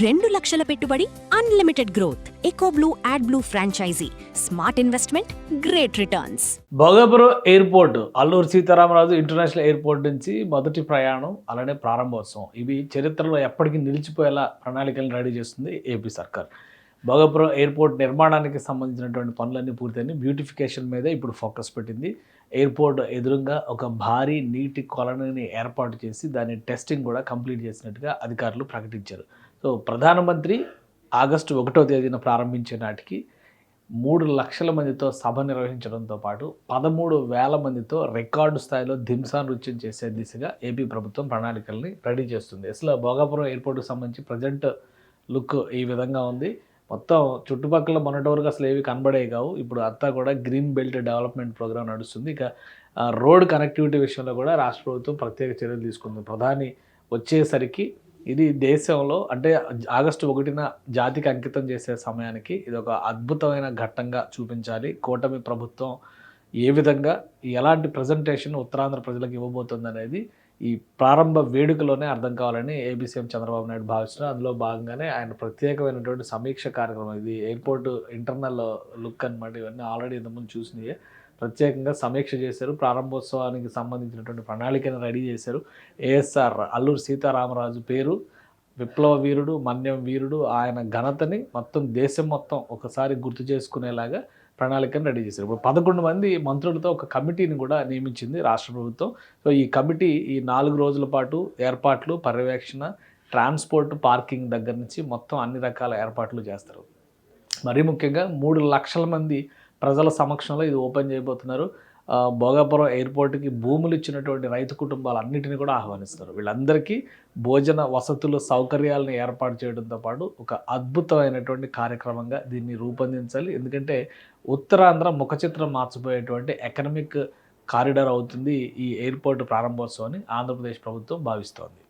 2 లక్షల పెట్టుబడి, unlimited growth. Ecoblue AdBlue franchisee. Smart investment, great returns. Bhogapuram airport, Alluri Sitaramaraju international airport నుంచి మొదటి ప్రయాణం, అలానే ప్రారంభోత్సవం, ఇవి చరిత్రలో ఎప్పటికీ నిలిచిపోయేలా ప్రణాళికలను రెడీ చేస్తుంది ఏపీ సర్కార్. భోగాపురం ఎయిర్పోర్ట్ నిర్మాణానికి సంబంధించినటువంటి పనులన్నీ పూర్తయినాయి. బ్యూటిఫికేషన్ మీదే ఇప్పుడు ఫోకస్ పెట్టింది. ఎయిర్పోర్ట్ ఎదురుగా ఒక భారీ నీటి కొలనుని ఏర్పాటు చేసి దాని టెస్టింగ్ కూడా కంప్లీట్ చేసినట్టుగా అధికారులు ప్రకటించారు. సో ప్రధానమంత్రి ఆగస్టు 1వ తేదీన ప్రారంభించే నాటికి 3 లక్షల మందితో సభ నిర్వహించడంతో పాటు 13,000 మందితో రికార్డు స్థాయిలో ధింసా నృత్యం చేసే దిశగా ఏపీ ప్రభుత్వం ప్రణాళికల్ని రెడీ చేస్తుంది. అసలు భోగాపురం ఎయిర్పోర్ట్కి సంబంధించి ప్రజెంట్ లుక్ ఈ విధంగా ఉంది. మొత్తం చుట్టుపక్కల మొన్నటి అసలు ఏవి కనబడే కావు. ఇప్పుడు అంతా కూడా గ్రీన్ బెల్ట్ డెవలప్మెంట్ ప్రోగ్రామ్ నడుస్తుంది. ఇక రోడ్ కనెక్టివిటీ విషయంలో కూడా రాష్ట్ర ప్రభుత్వం ప్రత్యేక చర్యలు తీసుకుంది. ప్రధాని వచ్చేసరికి ఇది దేశంలో అంటే ఆగస్టు 1న జాతికి అంకితం చేసే సమయానికి ఇది ఒక అద్భుతమైన ఘట్టంగా చూపించాలి. కూటమి ప్రభుత్వం ఏ విధంగా ఎలాంటి ప్రజెంటేషన్ ఉత్తరాంధ్ర ప్రజలకు ఇవ్వబోతుంది అనేది ఈ ప్రారంభ వేడుకలోనే అర్థం కావాలని ఏపీ సీఎం చంద్రబాబు నాయుడు భావిస్తున్నారు. అందులో భాగంగానే ఆయన ప్రత్యేకమైనటువంటి సమీక్ష కార్యక్రమం, ఇది ఎయిర్పోర్ట్ ఇంటర్నల్ లుక్ అనమాట. ఇవన్నీ ఆల్రెడీ ఇంతకుముందు చూసినాయి. ప్రత్యేకంగా సమీక్ష చేశారు. ప్రారంభోత్సవానికి సంబంధించినటువంటి ప్రణాళికను రెడీ చేశారు. ఏఎస్ఆర్ అల్లూరు సీతారామరాజు పేరు విప్లవ వీరుడు, మన్యం వీరుడు. ఆయన ఘనతని మొత్తం దేశం మొత్తం ఒకసారి గుర్తు చేసుకునేలాగా ప్రణాళికను రెడీ చేశారు. ఇప్పుడు 11 మంది మంత్రులతో ఒక కమిటీని కూడా నియమించింది రాష్ట్ర ప్రభుత్వం. సో ఈ కమిటీ ఈ 4 రోజుల పాటు ఏర్పాట్లు, పర్యవేక్షణ, ట్రాన్స్పోర్ట్, పార్కింగ్ దగ్గర నుంచి మొత్తం అన్ని రకాల ఏర్పాట్లు చేస్తారు. మరీ ముఖ్యంగా 3 లక్షల మంది ప్రజల సమక్షంలో ఇది ఓపెన్ చేయబోతున్నారు. భోగాపురం ఎయిర్పోర్ట్కి భూములు ఇచ్చినటువంటి రైతు కుటుంబాలన్నిటిని కూడా ఆహ్వానిస్తారు. వీళ్ళందరికీ భోజన వసతులు, సౌకర్యాలను ఏర్పాటు చేయడంతో పాటు ఒక అద్భుతమైనటువంటి కార్యక్రమంగా దీన్ని రూపొందించాలి. ఎందుకంటే ఉత్తరాంధ్ర ముఖచిత్రం మార్చిపోయేటువంటి ఎకనామిక్ కారిడార్ అవుతుంది ఈ ఎయిర్పోర్ట్ ప్రారంభోత్సవాన్ని ఆంధ్రప్రదేశ్ ప్రభుత్వం భావిస్తోంది.